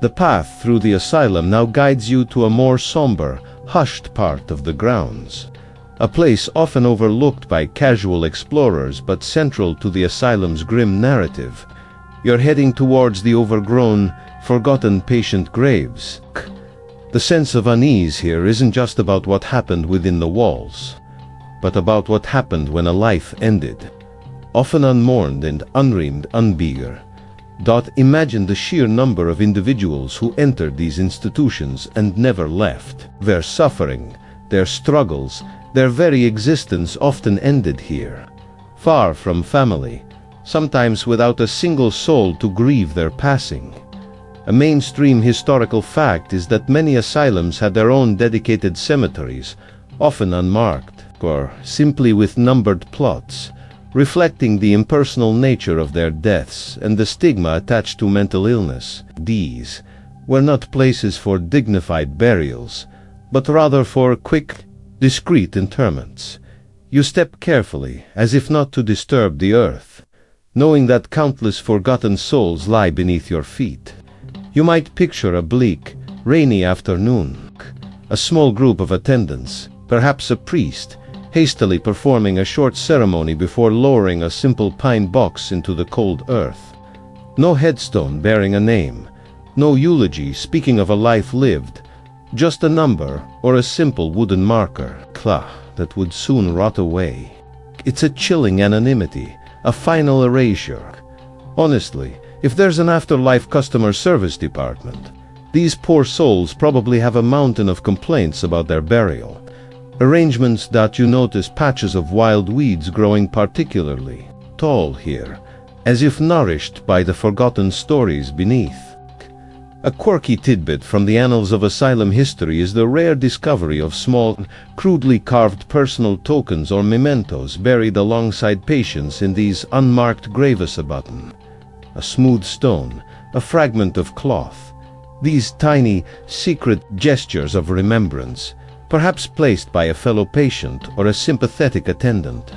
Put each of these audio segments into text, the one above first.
The path through the asylum now guides you to a more somber, hushed part of the grounds. A place often overlooked by casual explorers but central to the asylum's grim narrative. You're heading towards the overgrown, forgotten patient graves. The sense of unease here isn't just about what happened within the walls, but about what happened when a life ended. Often unmourned and unreamed unbeger. Imagine the sheer number of individuals who entered these institutions and never left. Their suffering, their struggles, their very existence often ended here. Far from family, sometimes without a single soul to grieve their passing. A mainstream historical fact is that many asylums had their own dedicated cemeteries, often unmarked, or simply with numbered plots, reflecting the impersonal nature of their deaths and the stigma attached to mental illness. These were not places for dignified burials, but rather for quick, discreet interments. You step carefully, as if not to disturb the earth, knowing that countless forgotten souls lie beneath your feet. You might picture a bleak, rainy afternoon. A small group of attendants, perhaps a priest, hastily performing a short ceremony before lowering a simple pine box into the cold earth. No headstone bearing a name, no eulogy speaking of a life lived, just a number or a simple wooden marker, that would soon rot away. It's a chilling anonymity, a final erasure. Honestly, if there's an afterlife customer service department, these poor souls probably have a mountain of complaints about their burial. Arrangements that you notice patches of wild weeds growing particularly tall here, as if nourished by the forgotten stories beneath. A quirky tidbit from the annals of asylum history is the rare discovery of small, crudely carved personal tokens or mementos buried alongside patients in these unmarked graves. A smooth stone, a fragment of cloth. These tiny, secret gestures of remembrance, perhaps placed by a fellow patient or a sympathetic attendant,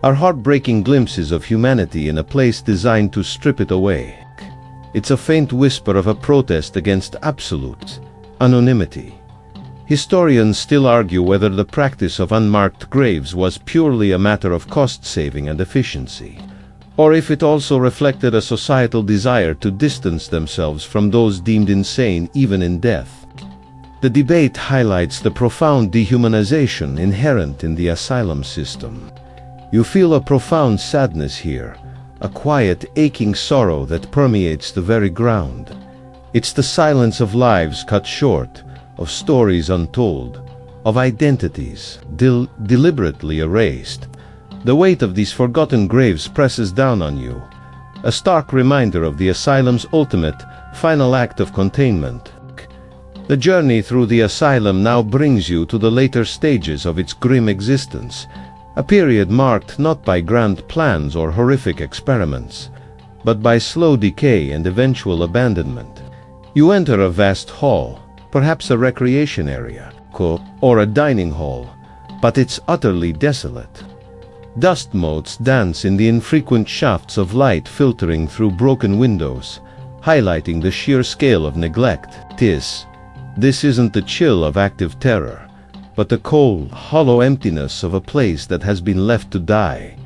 are heartbreaking glimpses of humanity in a place designed to strip it away. It's a faint whisper of a protest against absolute anonymity. Historians still argue whether the practice of unmarked graves was purely a matter of cost-saving and efficiency, or if it also reflected a societal desire to distance themselves from those deemed insane even in death. The debate highlights the profound dehumanization inherent in the asylum system. You feel a profound sadness here, a quiet, aching sorrow that permeates the very ground. It's the silence of lives cut short, of stories untold, of identities deliberately erased. The weight of these forgotten graves presses down on you, a stark reminder of the asylum's ultimate, final act of containment. The journey through the asylum now brings you to the later stages of its grim existence, a period marked not by grand plans or horrific experiments, but by slow decay and eventual abandonment. You enter a vast hall, perhaps a recreation area, or a dining hall, but it's utterly desolate. Dust motes dance in the infrequent shafts of light filtering through broken windows, highlighting the sheer scale of neglect. This isn't the chill of active terror, but the cold, hollow emptiness of a place that has been left to die.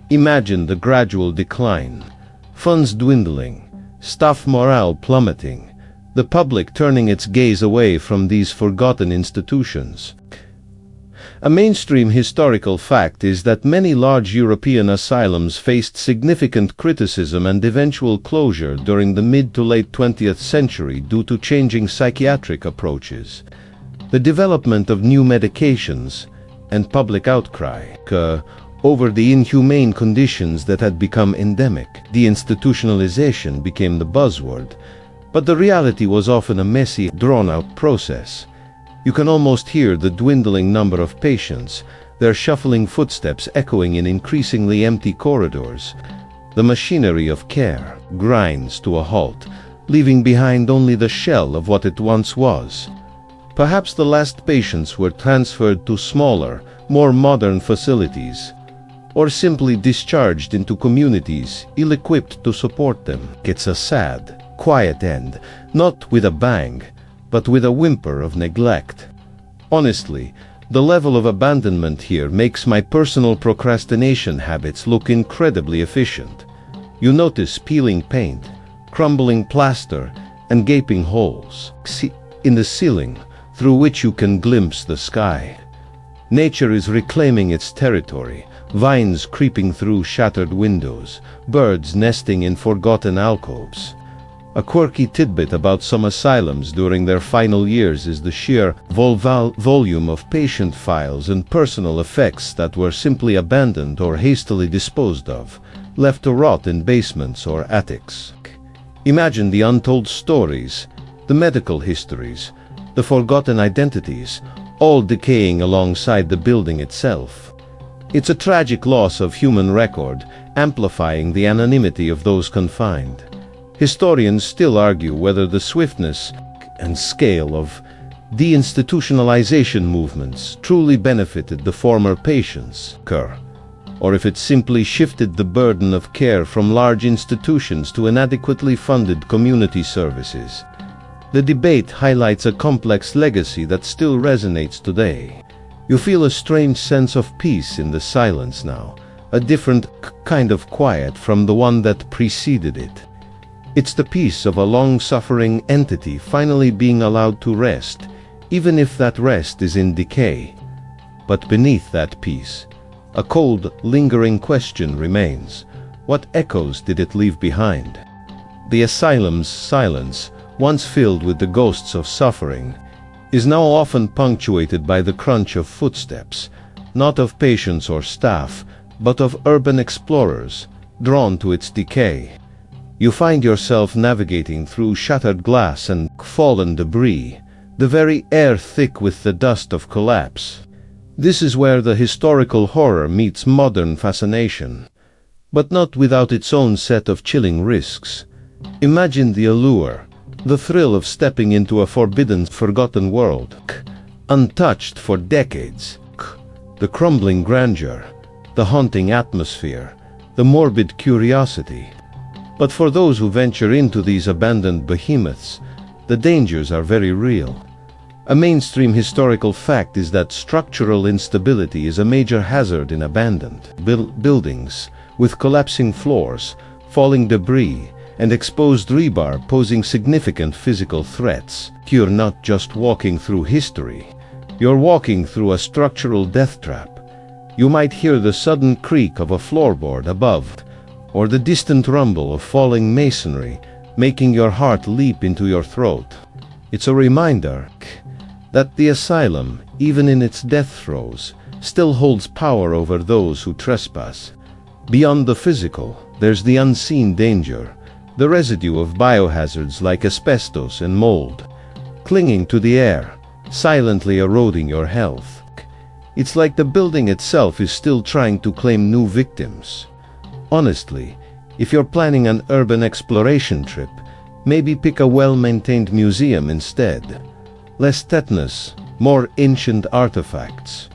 Imagine the gradual decline, funds dwindling, staff morale plummeting, the public turning its gaze away from these forgotten institutions. A mainstream historical fact is that many large European asylums faced significant criticism and eventual closure during the mid to late 20th century due to changing psychiatric approaches, the development of new medications, and public outcry over the inhumane conditions that had become endemic. Deinstitutionalization became the buzzword, but the reality was often a messy, drawn-out process. You can almost hear the dwindling number of patients, their shuffling footsteps echoing in increasingly empty corridors. The machinery of care grinds to a halt, leaving behind only the shell of what it once was. Perhaps the last patients were transferred to smaller, more modern facilities, or simply discharged into communities ill-equipped to support them. It's a sad, quiet end not with a bang, but with a whimper of neglect. Honestly, the level of abandonment here makes my personal procrastination habits look incredibly efficient. You notice peeling paint, crumbling plaster, and gaping holes in the ceiling through which you can glimpse the sky. Nature is reclaiming its territory, vines creeping through shattered windows, birds nesting in forgotten alcoves. A quirky tidbit about some asylums during their final years is the sheer volume of patient files and personal effects that were simply abandoned or hastily disposed of, left to rot in basements or attics. Imagine the untold stories, the medical histories, the forgotten identities, all decaying alongside the building itself. It's a tragic loss of human record, amplifying the anonymity of those confined. Historians still argue whether the swiftness and scale of deinstitutionalization movements truly benefited the former patients, or if it simply shifted the burden of care from large institutions to inadequately funded community services. The debate highlights a complex legacy that still resonates today. You feel a strange sense of peace in the silence now, a different kind of quiet from the one that preceded it. It's the peace of a long-suffering entity finally being allowed to rest, even if that rest is in decay. But beneath that peace, a cold, lingering question remains. What echoes did it leave behind? The asylum's silence, once filled with the ghosts of suffering, is now often punctuated by the crunch of footsteps, not of patients or staff, but of urban explorers, drawn to its decay. You find yourself navigating through shattered glass and fallen debris, the very air thick with the dust of collapse. This is where the historical horror meets modern fascination, but not without its own set of chilling risks. Imagine the allure, the thrill of stepping into a forbidden, forgotten world, untouched for decades. The crumbling grandeur, the haunting atmosphere, the morbid curiosity. But for those who venture into these abandoned behemoths, the dangers are very real. A mainstream historical fact is that structural instability is a major hazard in abandoned buildings, with collapsing floors, falling debris, and exposed rebar posing significant physical threats. You're not just walking through history, you're walking through a structural death trap. You might hear the sudden creak of a floorboard above, or the distant rumble of falling masonry, making your heart leap into your throat. It's a reminder that the asylum, even in its death throes, still holds power over those who trespass. Beyond the physical, there's the unseen danger, the residue of biohazards like asbestos and mold, clinging to the air, silently eroding your health. It's like the building itself is still trying to claim new victims. Honestly, if you're planning an urban exploration trip, maybe pick a well-maintained museum instead. Less tetanus, more ancient artifacts.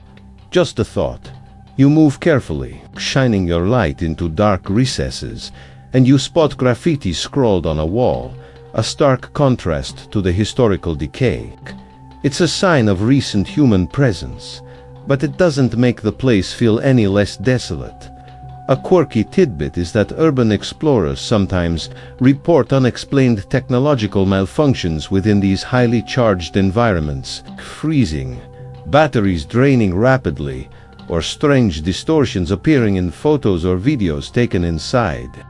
Just a thought. You move carefully, shining your light into dark recesses, and you spot graffiti scrawled on a wall, a stark contrast to the historical decay. It's a sign of recent human presence, but it doesn't make the place feel any less desolate. A quirky tidbit is that urban explorers sometimes report unexplained technological malfunctions within these highly charged environments, freezing, batteries draining rapidly, or strange distortions appearing in photos or videos taken inside.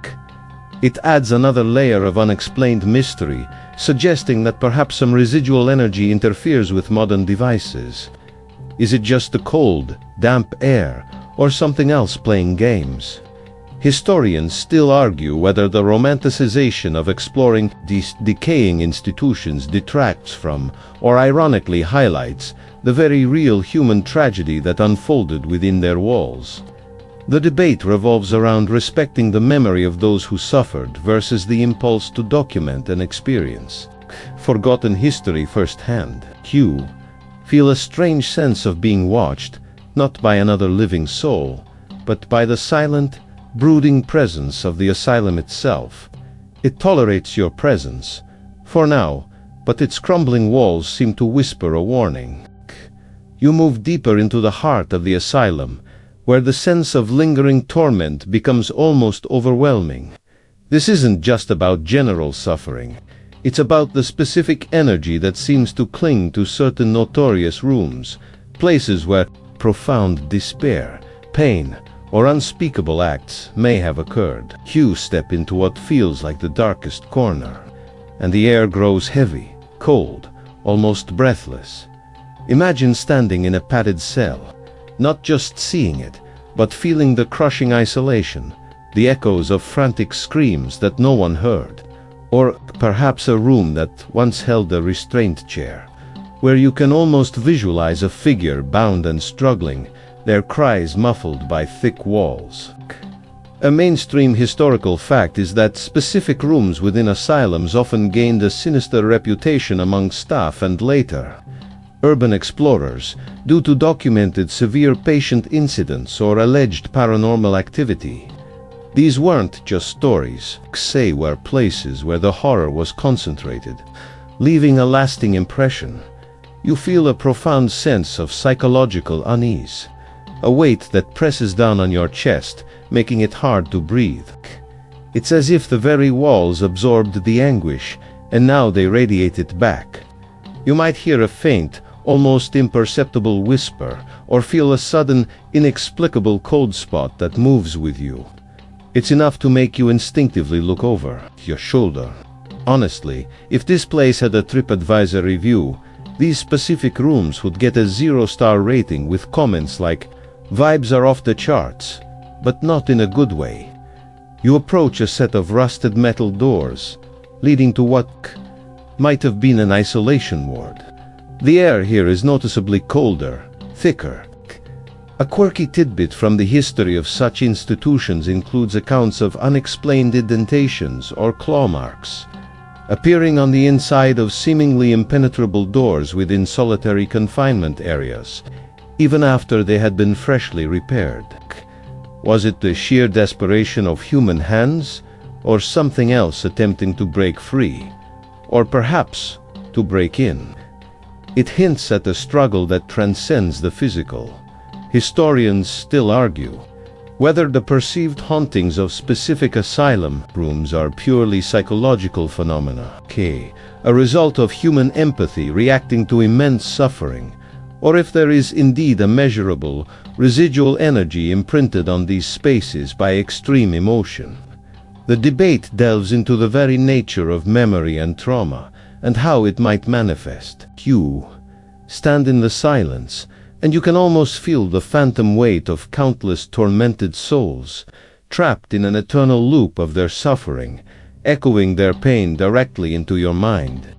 It adds another layer of unexplained mystery, suggesting that perhaps some residual energy interferes with modern devices. Is it just the cold, damp air, or something else playing games? Historians still argue whether the romanticization of exploring these decaying institutions detracts from, or ironically highlights, the very real human tragedy that unfolded within their walls. The debate revolves around respecting the memory of those who suffered versus the impulse to document and experience forgotten history firsthand. You feel a strange sense of being watched, not by another living soul, but by the silent, brooding presence of the asylum itself. It tolerates your presence, for now, but its crumbling walls seem to whisper a warning. You move deeper into the heart of the asylum, where the sense of lingering torment becomes almost overwhelming. This isn't just about general suffering. It's about the specific energy that seems to cling to certain notorious rooms, places where profound despair, pain, or unspeakable acts may have occurred. You step into what feels like the darkest corner, and the air grows heavy, cold, almost breathless. Imagine standing in a padded cell, not just seeing it, but feeling the crushing isolation, the echoes of frantic screams that no one heard. Or perhaps a room that once held a restraint chair, where you can almost visualize a figure bound and struggling, their cries muffled by thick walls. A mainstream historical fact is that specific rooms within asylums often gained a sinister reputation among staff and later urban explorers due to documented severe patient incidents or alleged paranormal activity. These weren't just stories, they were places where the horror was concentrated, leaving a lasting impression. You feel a profound sense of psychological unease, a weight that presses down on your chest, making it hard to breathe. It's as if the very walls absorbed the anguish, and now they radiate it back. You might hear a faint, almost imperceptible whisper, or feel a sudden, inexplicable cold spot that moves with you. It's enough to make you instinctively look over your shoulder. Honestly, if this place had a TripAdvisor review, these specific rooms would get a 0-star rating with comments like, "Vibes are off the charts," but not in a good way. You approach a set of rusted metal doors, leading to what might have been an isolation ward. The air here is noticeably colder, thicker. A quirky tidbit from the history of such institutions includes accounts of unexplained indentations or claw marks appearing on the inside of seemingly impenetrable doors within solitary confinement areas, even after they had been freshly repaired. Was it the sheer desperation of human hands, or something else attempting to break free, or perhaps to break in? It hints at a struggle that transcends the physical. Historians still argue whether the perceived hauntings of specific asylum rooms are purely psychological phenomena, a result of human empathy reacting to immense suffering, or if there is indeed a measurable, residual energy imprinted on these spaces by extreme emotion. The debate delves into the very nature of memory and trauma, and how it might manifest. You stand in the silence, and you can almost feel the phantom weight of countless tormented souls, trapped in an eternal loop of their suffering, echoing their pain directly into your mind.